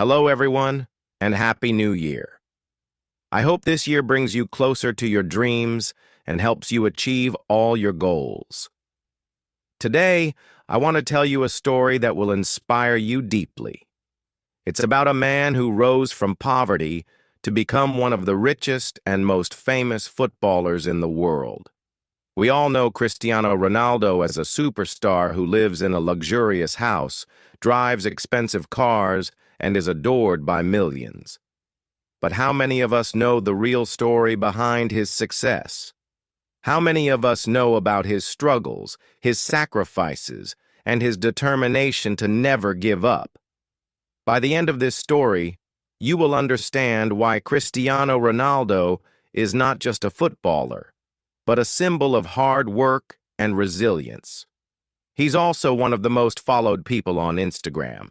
Hello, everyone, and Happy New Year. I hope this year brings you closer to your dreams and helps you achieve all your goals. Today, I want to tell you a story that will inspire you deeply. It's about a man who rose from poverty to become one of the richest and most famous footballers in the world. We all know Cristiano Ronaldo as a superstar who lives in a luxurious house, drives expensive cars, and is adored by millions. But how many of us know the real story behind his success? How many of us know about his struggles, his sacrifices, and his determination to never give up? By the end of this story, you will understand why Cristiano Ronaldo is not just a footballer, but a symbol of hard work and resilience. He's also one of the most followed people on Instagram,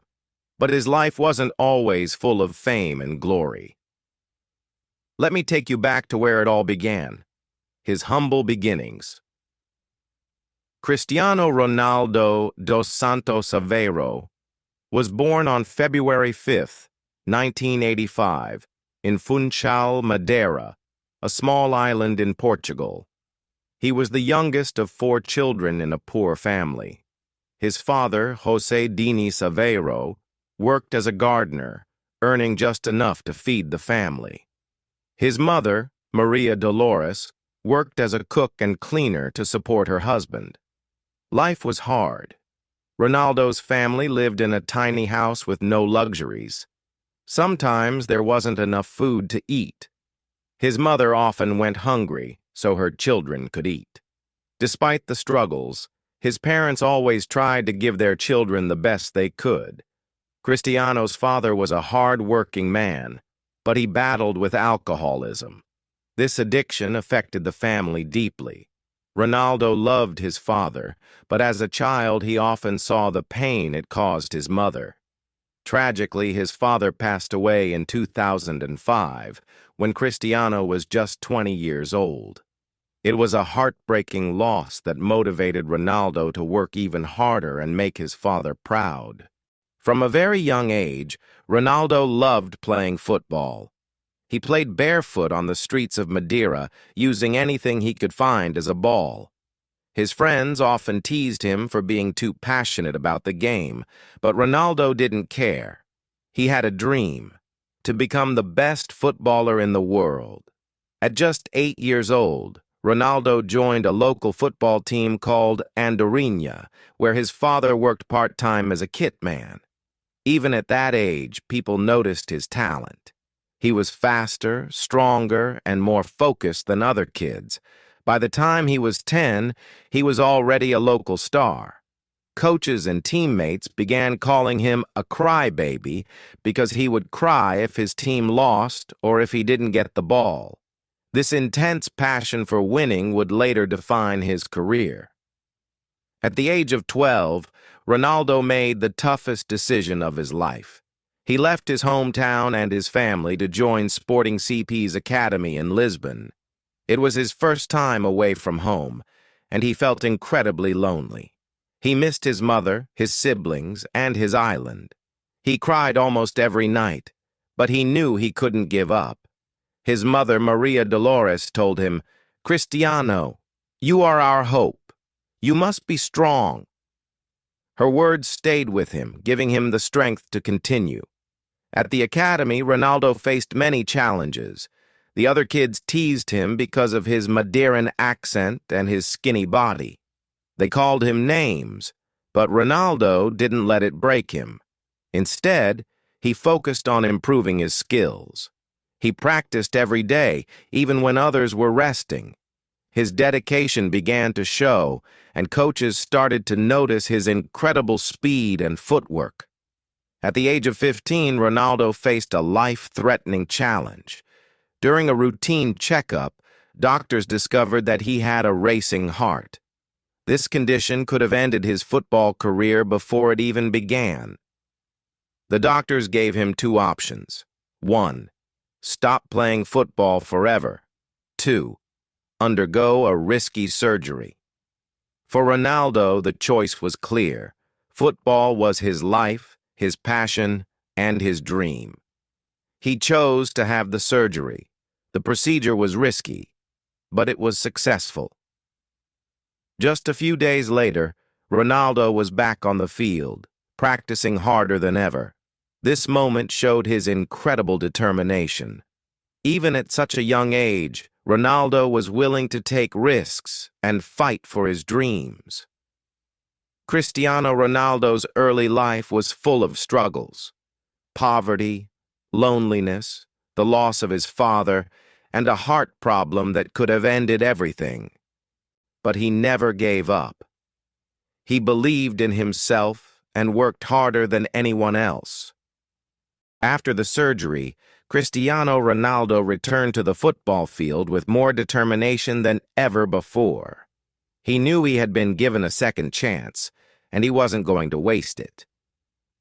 but his life wasn't always full of fame and glory. Let me take you back to where it all began, his humble beginnings. Cristiano Ronaldo dos Santos Aveiro was born on February 5, 1985, in Funchal, Madeira, a small island in Portugal. He was the youngest of 4 children in a poor family. His father, José Diniz Aveiro, worked as a gardener, earning just enough to feed the family. His mother, Maria Dolores, worked as a cook and cleaner to support her husband. Life was hard. Ronaldo's family lived in a tiny house with no luxuries. Sometimes there wasn't enough food to eat. His mother often went hungry so her children could eat. Despite the struggles, his parents always tried to give their children the best they could. Cristiano's father was a hard-working man, but he battled with alcoholism. This addiction affected the family deeply. Ronaldo loved his father, but as a child he often saw the pain it caused his mother. Tragically, his father passed away in 2005, when Cristiano was just 20 years old. It was a heartbreaking loss that motivated Ronaldo to work even harder and make his father proud. From a very young age, Ronaldo loved playing football. He played barefoot on the streets of Madeira, using anything he could find as a ball. His friends often teased him for being too passionate about the game, but Ronaldo didn't care. He had a dream: to become the best footballer in the world. At just 8 years old, Ronaldo joined a local football team called Andorinha, where his father worked part-time as a kit man. Even at that age, people noticed his talent. He was faster, stronger, and more focused than other kids. By the time he was 10, he was already a local star. Coaches and teammates began calling him a crybaby because he would cry if his team lost or if he didn't get the ball. This intense passion for winning would later define his career. At the age of 12, Ronaldo made the toughest decision of his life. He left his hometown and his family to join Sporting CP's academy in Lisbon. It was his first time away from home, and he felt incredibly lonely. He missed his mother, his siblings, and his island. He cried almost every night, but he knew he couldn't give up. His mother, Maria Dolores, told him, "Cristiano, you are our hope. You must be strong." Her words stayed with him, giving him the strength to continue. At the academy, Ronaldo faced many challenges. The other kids teased him because of his Madeiran accent and his skinny body. They called him names, but Ronaldo didn't let it break him. Instead, he focused on improving his skills. He practiced every day, even when others were resting. His dedication began to show, and coaches started to notice his incredible speed and footwork. At the age of 15, Ronaldo faced a life-threatening challenge. During a routine checkup, doctors discovered that he had a racing heart. This condition could have ended his football career before it even began. The doctors gave him 2 options. 1. Stop playing football forever. 2. Undergo a risky surgery. For Ronaldo, the choice was clear. Football was his life, his passion, and his dream. He chose to have the surgery. The procedure was risky, but it was successful. Just a few days later, Ronaldo was back on the field, practicing harder than ever. This moment showed his incredible determination. Even at such a young age, Ronaldo was willing to take risks and fight for his dreams. Cristiano Ronaldo's early life was full of struggles. Poverty, loneliness, the loss of his father, and a heart problem that could have ended everything. But he never gave up. He believed in himself and worked harder than anyone else. After the surgery, Cristiano Ronaldo returned to the football field with more determination than ever before. He knew he had been given a second chance, and he wasn't going to waste it.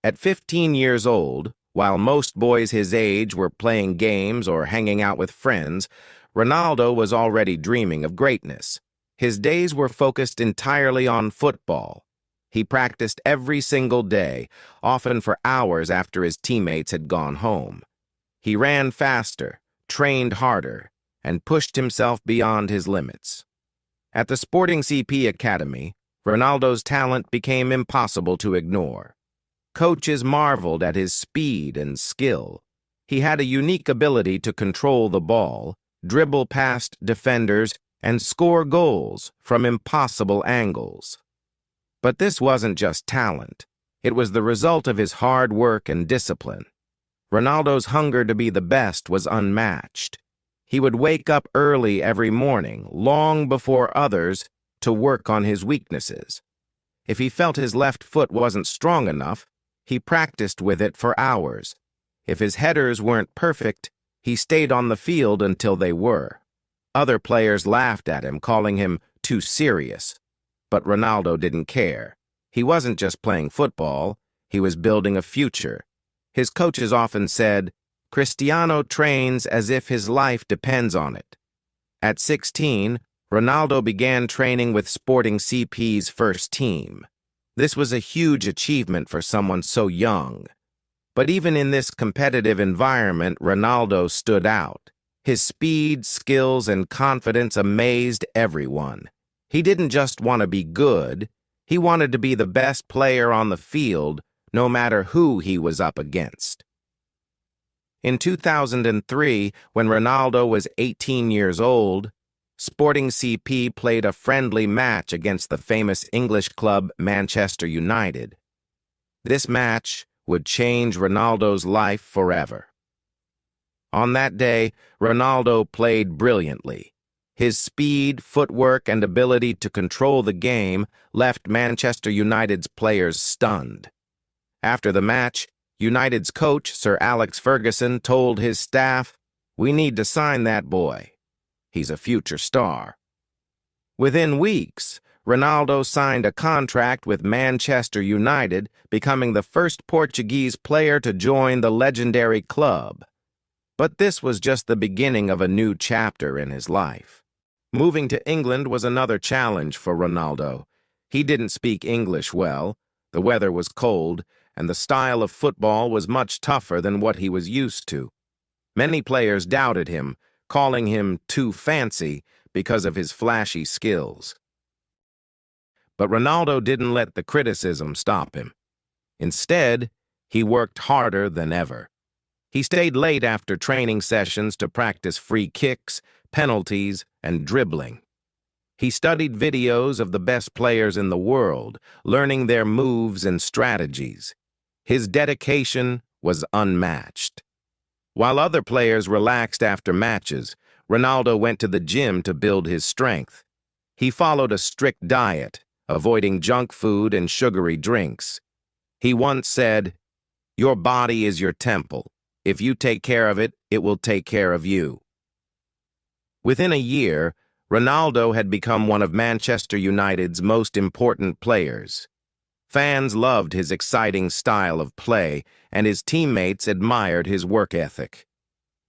At 15 years old, while most boys his age were playing games or hanging out with friends, Ronaldo was already dreaming of greatness. His days were focused entirely on football. He practiced every single day, often for hours after his teammates had gone home. He ran faster, trained harder, and pushed himself beyond his limits. At the Sporting CP Academy, Ronaldo's talent became impossible to ignore. Coaches marveled at his speed and skill. He had a unique ability to control the ball, dribble past defenders, and score goals from impossible angles. But this wasn't just talent. It was the result of his hard work and discipline. Ronaldo's hunger to be the best was unmatched. He would wake up early every morning, long before others, to work on his weaknesses. If he felt his left foot wasn't strong enough, he practiced with it for hours. If his headers weren't perfect, he stayed on the field until they were. Other players laughed at him, calling him too serious. But Ronaldo didn't care. He wasn't just playing football, he was building a future. His coaches often said, "Cristiano trains as if his life depends on it." At 16, Ronaldo began training with Sporting CP's first team. This was a huge achievement for someone so young. But even in this competitive environment, Ronaldo stood out. His speed, skills, and confidence amazed everyone. He didn't just want to be good, he wanted to be the best player on the field, no matter who he was up against. In 2003, when Ronaldo was 18 years old, Sporting CP played a friendly match against the famous English club Manchester United. This match would change Ronaldo's life forever. On that day, Ronaldo played brilliantly. His speed, footwork, and ability to control the game left Manchester United's players stunned. After the match, United's coach, Sir Alex Ferguson, told his staff, "We need to sign that boy. He's a future star." Within weeks, Ronaldo signed a contract with Manchester United, becoming the first Portuguese player to join the legendary club. But this was just the beginning of a new chapter in his life. Moving to England was another challenge for Ronaldo. He didn't speak English well, the weather was cold, and the style of football was much tougher than what he was used to. Many players doubted him, calling him too fancy because of his flashy skills. But Ronaldo didn't let the criticism stop him. Instead, he worked harder than ever. He stayed late after training sessions to practice free kicks, penalties, and dribbling. He studied videos of the best players in the world, learning their moves and strategies. His dedication was unmatched. While other players relaxed after matches, Ronaldo went to the gym to build his strength. He followed a strict diet, avoiding junk food and sugary drinks. He once said, "Your body is your temple. If you take care of it, it will take care of you." Within a year, Ronaldo had become one of Manchester United's most important players. Fans loved his exciting style of play, and his teammates admired his work ethic.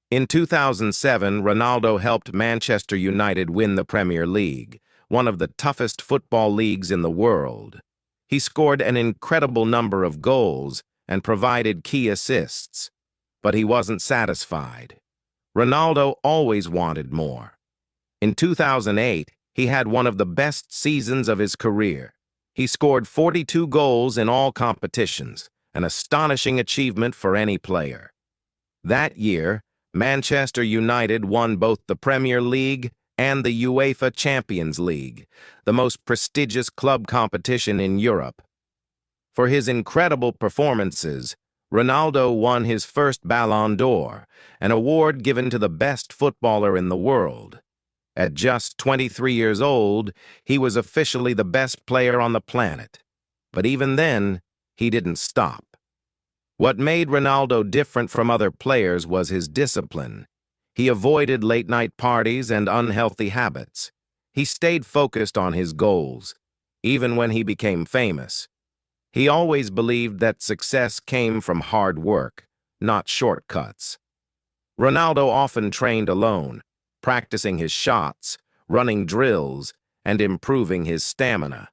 In 2007, Ronaldo helped Manchester United win the Premier League, one of the toughest football leagues in the world. He scored an incredible number of goals and provided key assists. But he wasn't satisfied. Ronaldo always wanted more. In 2008, he had one of the best seasons of his career. He scored 42 goals in all competitions, an astonishing achievement for any player. That year, Manchester United won both the Premier League and the UEFA Champions League, the most prestigious club competition in Europe. For his incredible performances, Ronaldo won his first Ballon d'Or, an award given to the best footballer in the world. At just 23 years old, he was officially the best player on the planet. But even then, he didn't stop. What made Ronaldo different from other players was his discipline. He avoided late-night parties and unhealthy habits. He stayed focused on his goals, even when he became famous. He always believed that success came from hard work, not shortcuts. Ronaldo often trained alone, practicing his shots, running drills, and improving his stamina.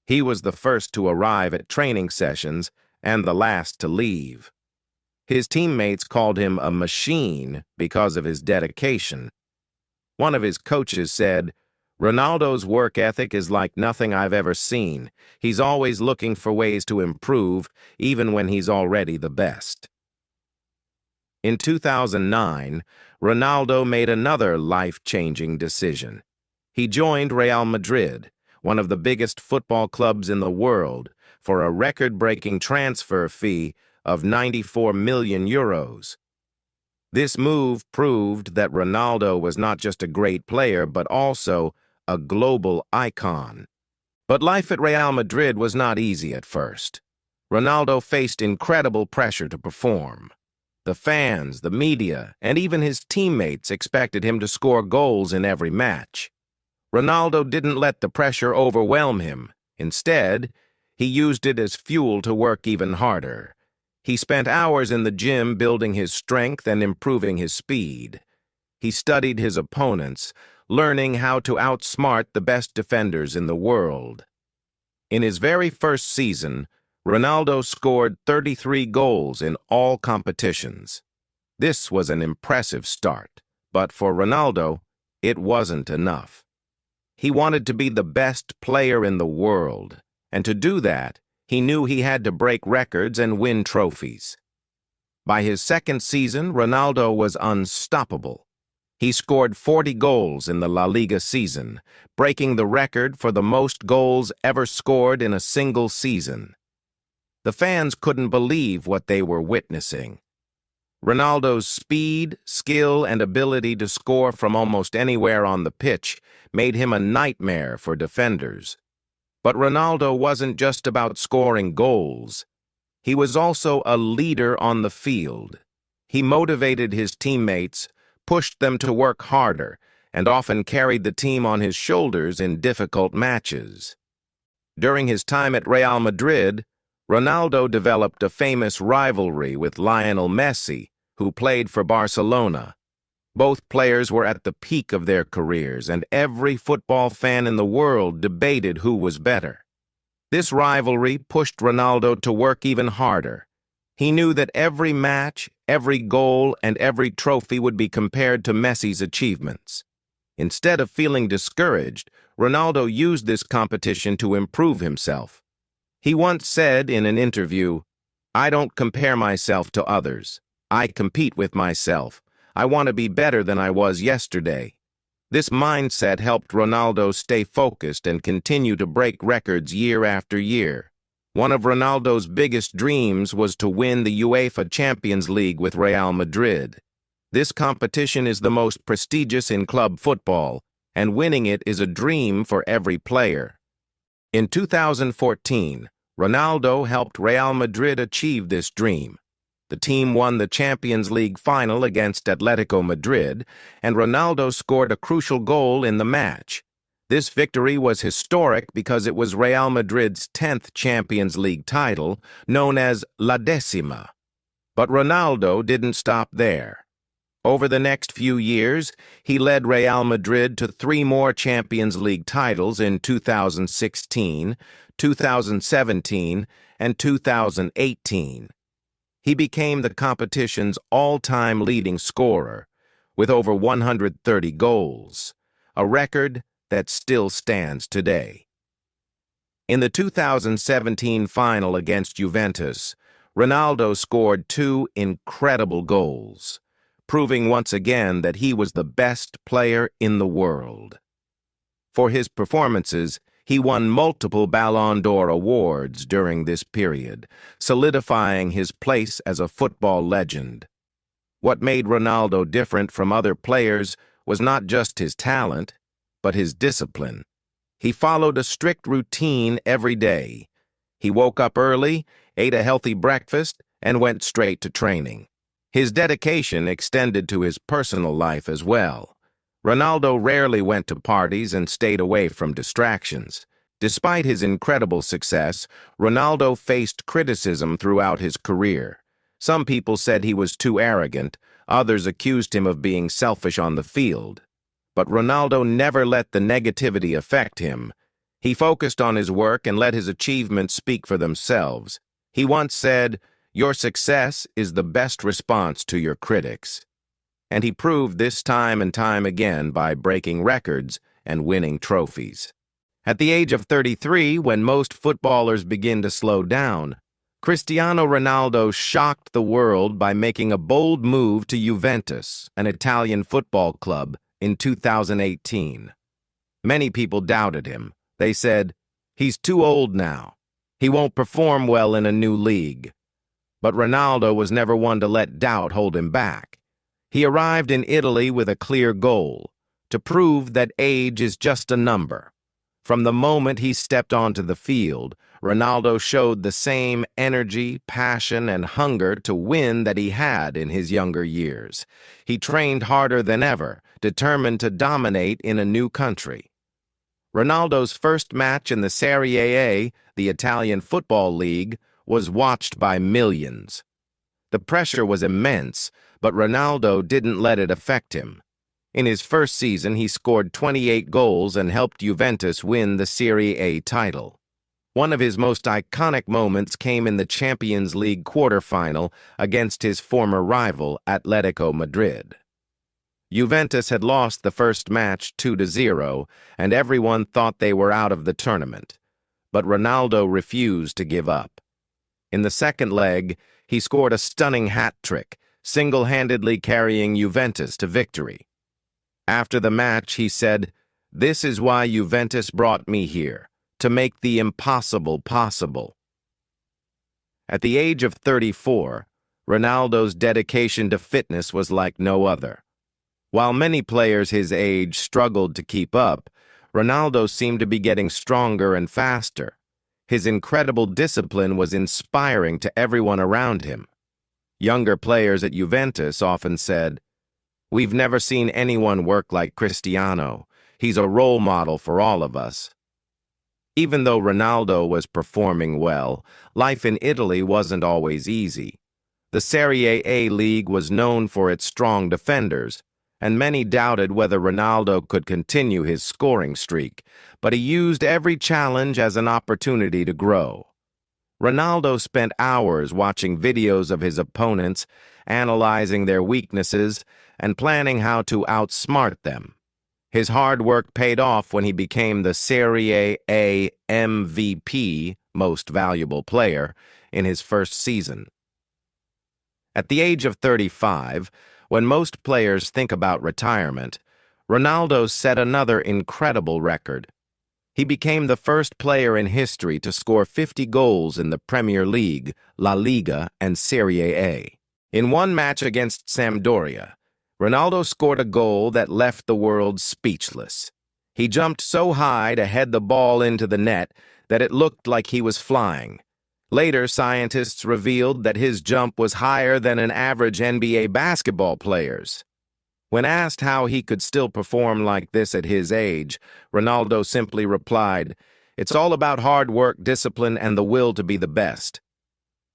He was the first to arrive at training sessions and the last to leave. His teammates called him a machine because of his dedication. One of his coaches said, "Ronaldo's work ethic is like nothing I've ever seen. He's always looking for ways to improve, even when he's already the best." In 2009, Ronaldo made another life-changing decision. He joined Real Madrid, one of the biggest football clubs in the world, for a record-breaking transfer fee of 94 million euros. This move proved that Ronaldo was not just a great player, but also a global icon. But life at Real Madrid was not easy at first. Ronaldo faced incredible pressure to perform. The fans, the media, and even his teammates expected him to score goals in every match. Ronaldo didn't let the pressure overwhelm him. Instead, he used it as fuel to work even harder. He spent hours in the gym building his strength and improving his speed. He studied his opponents, learning how to outsmart the best defenders in the world. In his very first season, Ronaldo scored 33 goals in all competitions. This was an impressive start, but for Ronaldo, it wasn't enough. He wanted to be the best player in the world, and to do that, he knew he had to break records and win trophies. By his second season, Ronaldo was unstoppable. He scored 40 goals in the La Liga season, breaking the record for the most goals ever scored in a single season. The fans couldn't believe what they were witnessing. Ronaldo's speed, skill, and ability to score from almost anywhere on the pitch made him a nightmare for defenders. But Ronaldo wasn't just about scoring goals. He was also a leader on the field. He motivated his teammates, pushed them to work harder, and often carried the team on his shoulders in difficult matches. During his time at Real Madrid, Ronaldo developed a famous rivalry with Lionel Messi, who played for Barcelona. Both players were at the peak of their careers, and every football fan in the world debated who was better. This rivalry pushed Ronaldo to work even harder. He knew that every match, every goal, and every trophy would be compared to Messi's achievements. Instead of feeling discouraged, Ronaldo used this competition to improve himself. He once said in an interview, "I don't compare myself to others. I compete with myself. I want to be better than I was yesterday." This mindset helped Ronaldo stay focused and continue to break records year after year. One of Ronaldo's biggest dreams was to win the UEFA Champions League with Real Madrid. This competition is the most prestigious in club football, and winning it is a dream for every player. In 2014, Ronaldo helped Real Madrid achieve this dream. The team won the Champions League final against Atletico Madrid, and Ronaldo scored a crucial goal in the match. This victory was historic because it was Real Madrid's 10th Champions League title, known as La Décima. But Ronaldo didn't stop there. Over the next few years, he led Real Madrid to 3 more Champions League titles in 2016, 2017, and 2018. He became the competition's all-time leading scorer, with over 130 goals, a record that still stands today. In the 2017 final against Juventus, Ronaldo scored two incredible goals, proving once again that he was the best player in the world. For his performances, he won multiple Ballon d'Or awards during this period, solidifying his place as a football legend. What made Ronaldo different from other players was not just his talent, but his discipline. He followed a strict routine every day. He woke up early, ate a healthy breakfast, and went straight to training. His dedication extended to his personal life as well. Ronaldo rarely went to parties and stayed away from distractions. Despite his incredible success, Ronaldo faced criticism throughout his career. Some people said he was too arrogant, others accused him of being selfish on the field. But Ronaldo never let the negativity affect him. He focused on his work and let his achievements speak for themselves. He once said, "Your success is the best response to your critics." And he proved this time and time again by breaking records and winning trophies. At the age of 33, when most footballers begin to slow down, Cristiano Ronaldo shocked the world by making a bold move to Juventus, an Italian football club, in 2018. Many people doubted him. They said, "He's too old now. He won't perform well in a new league." But Ronaldo was never one to let doubt hold him back. He arrived in Italy with a clear goal, to prove that age is just a number. From the moment he stepped onto the field, Ronaldo showed the same energy, passion, and hunger to win that he had in his younger years. He trained harder than ever, determined to dominate in a new country. Ronaldo's first match in the Serie A, the Italian Football League, was watched by millions. The pressure was immense, but Ronaldo didn't let it affect him. In his first season, he scored 28 goals and helped Juventus win the Serie A title. One of his most iconic moments came in the Champions League quarterfinal against his former rival, Atletico Madrid. Juventus had lost the first match 2-0, and everyone thought they were out of the tournament. But Ronaldo refused to give up. In the second leg, he scored a stunning hat-trick, single-handedly carrying Juventus to victory. After the match, he said, "This is why Juventus brought me here, to make the impossible possible." At the age of 34, Ronaldo's dedication to fitness was like no other. While many players his age struggled to keep up, Ronaldo seemed to be getting stronger and faster. His incredible discipline was inspiring to everyone around him. Younger players at Juventus often said, "We've never seen anyone work like Cristiano. He's a role model for all of us." Even though Ronaldo was performing well, life in Italy wasn't always easy. The Serie A league was known for its strong defenders, and many doubted whether Ronaldo could continue his scoring streak, but he used every challenge as an opportunity to grow. Ronaldo spent hours watching videos of his opponents, analyzing their weaknesses, and planning how to outsmart them. His hard work paid off when he became the Serie A MVP, most valuable player, in his first season. At the age of 35, when most players think about retirement, Ronaldo set another incredible record. He became the first player in history to score 50 goals in the Premier League, La Liga, and Serie A. In one match against Sampdoria, Ronaldo scored a goal that left the world speechless. He jumped so high to head the ball into the net that it looked like he was flying. Later, scientists revealed that his jump was higher than an average NBA basketball player's. When asked how he could still perform like this at his age, Ronaldo simply replied, "It's all about hard work, discipline, and the will to be the best."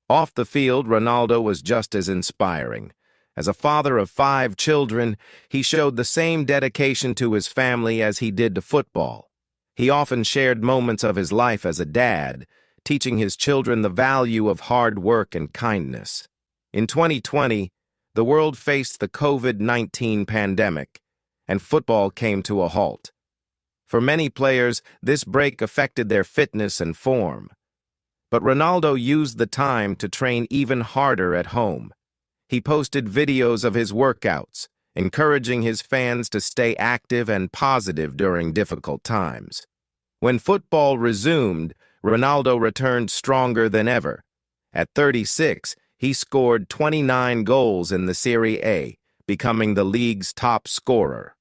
Off the field, Ronaldo was just as inspiring. As a father of 5 children, he showed the same dedication to his family as he did to football. He often shared moments of his life as a dad, teaching his children the value of hard work and kindness. In 2020, the world faced the COVID-19 pandemic, and football came to a halt. For many players, this break affected their fitness and form. But Ronaldo used the time to train even harder at home. He posted videos of his workouts, encouraging his fans to stay active and positive during difficult times. When football resumed, Ronaldo returned stronger than ever. At 36, he scored 29 goals in the Serie A, becoming the league's top scorer.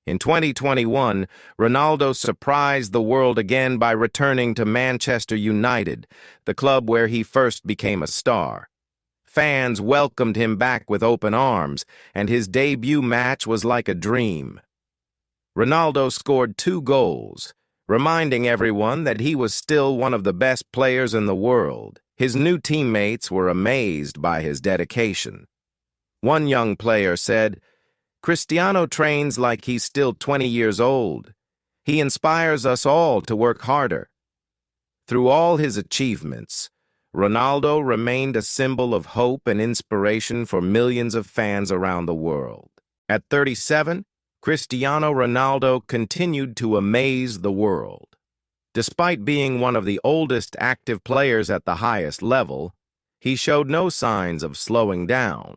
In 2021, Ronaldo surprised the world again by returning to Manchester United, the club where he first became a star. Fans welcomed him back with open arms, and his debut match was like a dream. Ronaldo scored 2 goals, reminding everyone that he was still one of the best players in the world. His new teammates were amazed by his dedication. One young player said, "Cristiano trains like he's still 20 years old. He inspires us all to work harder." Through all his achievements, Ronaldo remained a symbol of hope and inspiration for millions of fans around the world. At 37, Cristiano Ronaldo continued to amaze the world. Despite being one of the oldest active players at the highest level, he showed no signs of slowing down.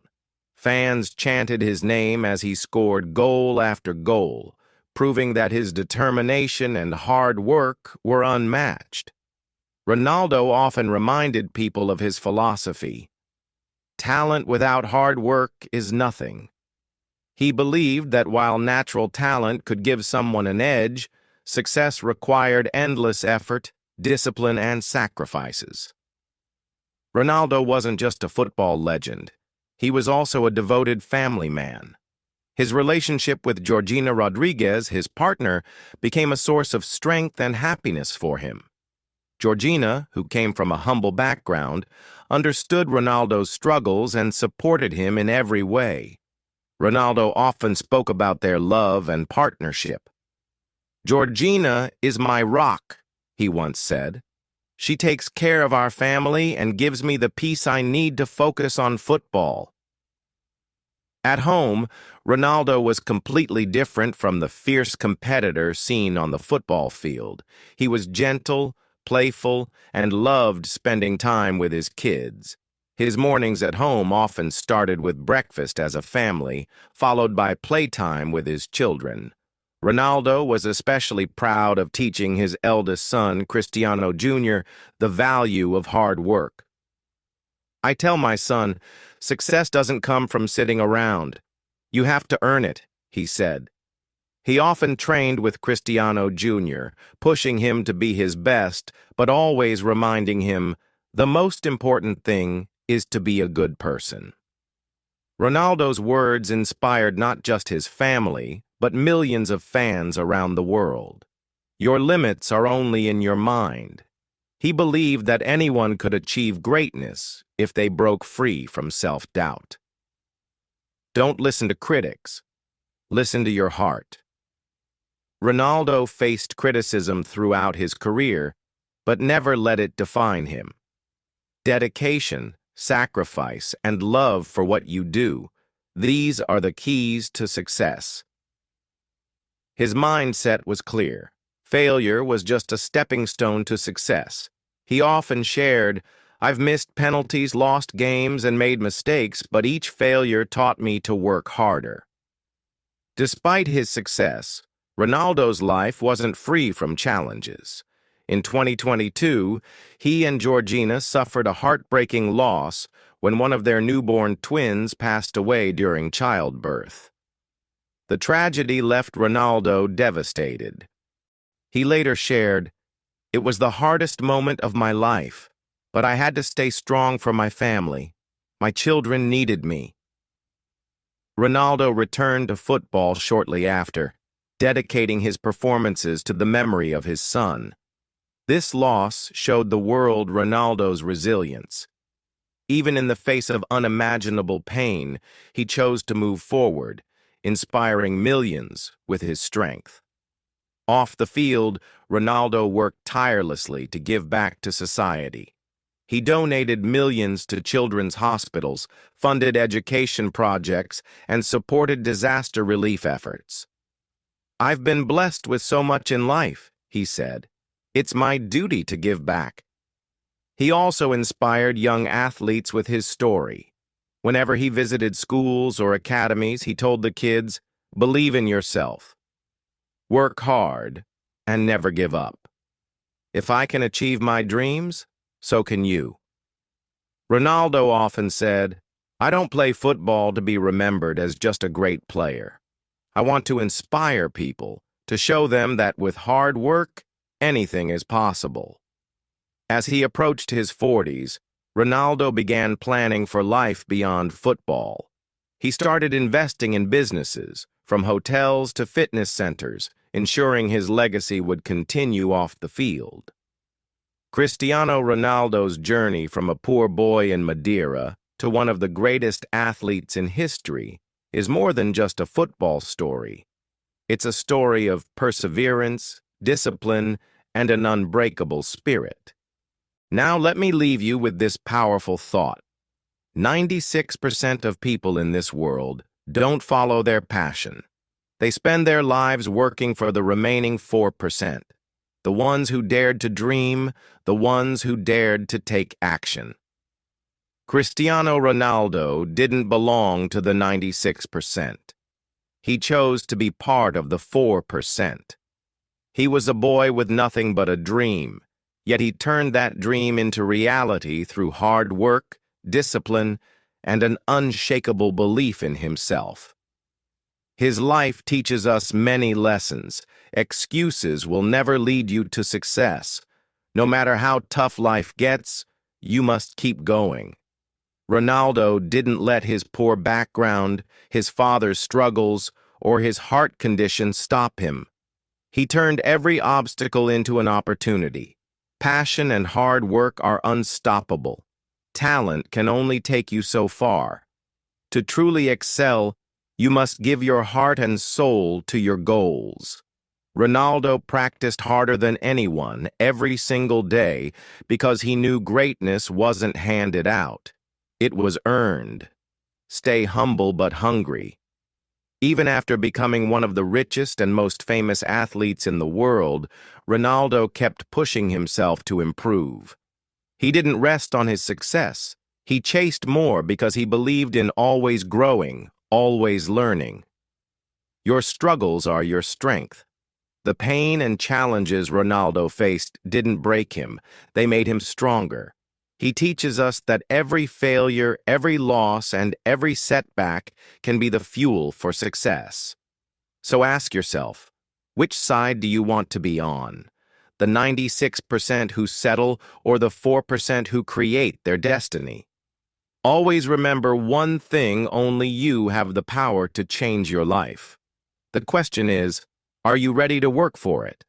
Fans chanted his name as he scored goal after goal, proving that his determination and hard work were unmatched. Ronaldo often reminded people of his philosophy. Talent without hard work is nothing. He believed that while natural talent could give someone an edge, success required endless effort, discipline, and sacrifices. Ronaldo wasn't just a football legend. He was also a devoted family man. His relationship with Georgina Rodriguez, his partner, became a source of strength and happiness for him. Georgina, who came from a humble background, understood Ronaldo's struggles and supported him in every way. Ronaldo often spoke about their love and partnership. "Georgina is my rock," he once said. "She takes care of our family and gives me the peace I need to focus on football." At home, Ronaldo was completely different from the fierce competitor seen on the football field. He was gentle, playful, and loved spending time with his kids. His mornings at home often started with breakfast as a family, followed by playtime with his children. Ronaldo was especially proud of teaching his eldest son, Cristiano Jr., the value of hard work. "I tell my son, success doesn't come from sitting around. You have to earn it," he said. He often trained with Cristiano Jr., pushing him to be his best, but always reminding him, "The most important thing is to be a good person." Ronaldo's words inspired not just his family, but millions of fans around the world. Your limits are only in your mind. He believed that anyone could achieve greatness if they broke free from self-doubt. Don't listen to critics. Listen to your heart. Ronaldo faced criticism throughout his career, but never let it define him. Dedication, sacrifice, and love for what you do, these are the keys to success. His mindset was clear. Failure was just a stepping stone to success. He often shared, "I've missed penalties, lost games, and made mistakes, but each failure taught me to work harder." Despite his success, Ronaldo's life wasn't free from challenges. In 2022, he and Georgina suffered a heartbreaking loss when one of their newborn twins passed away during childbirth. The tragedy left Ronaldo devastated. He later shared, "It was the hardest moment of my life, but I had to stay strong for my family. My children needed me." Ronaldo returned to football shortly after, dedicating his performances to the memory of his son. This loss showed the world Ronaldo's resilience. Even in the face of unimaginable pain, he chose to move forward, inspiring millions with his strength. Off the field, Ronaldo worked tirelessly to give back to society. He donated millions to children's hospitals, funded education projects, and supported disaster relief efforts. "I've been blessed with so much in life," he said. "It's my duty to give back." He also inspired young athletes with his story. Whenever he visited schools or academies, he told the kids, "Believe in yourself. Work hard and never give up. If I can achieve my dreams, so can you." Ronaldo often said, "I don't play football to be remembered as just a great player. I want to inspire people, to show them that with hard work, anything is possible." As he approached his 40s, Ronaldo began planning for life beyond football. He started investing in businesses, from hotels to fitness centers, ensuring his legacy would continue off the field. Cristiano Ronaldo's journey from a poor boy in Madeira to one of the greatest athletes in history is more than just a football story. It's a story of perseverance, discipline, and an unbreakable spirit. Now let me leave you with this powerful thought. 96% of people in this world don't follow their passion. They spend their lives working for the remaining 4%. The ones who dared to dream, the ones who dared to take action. Cristiano Ronaldo didn't belong to the 96%. He chose to be part of the 4%. He was a boy with nothing but a dream, yet he turned that dream into reality through hard work, discipline, and an unshakable belief in himself. His life teaches us many lessons. Excuses will never lead you to success. No matter how tough life gets, you must keep going. Ronaldo didn't let his poor background, his father's struggles, or his heart condition stop him. He turned every obstacle into an opportunity. Passion and hard work are unstoppable. Talent can only take you so far. To truly excel, you must give your heart and soul to your goals. Ronaldo practiced harder than anyone every single day because he knew greatness wasn't handed out. It was earned. Stay humble but hungry. Even after becoming one of the richest and most famous athletes in the world, Ronaldo kept pushing himself to improve. He didn't rest on his success. He chased more because he believed in always growing, always learning. Your struggles are your strength. The pain and challenges Ronaldo faced didn't break him. They made him stronger. He teaches us that every failure, every loss, and every setback can be the fuel for success. So ask yourself, which side do you want to be on? The 96% who settle or the 4% who create their destiny? Always remember one thing: only you have the power to change your life. The question is, are you ready to work for it?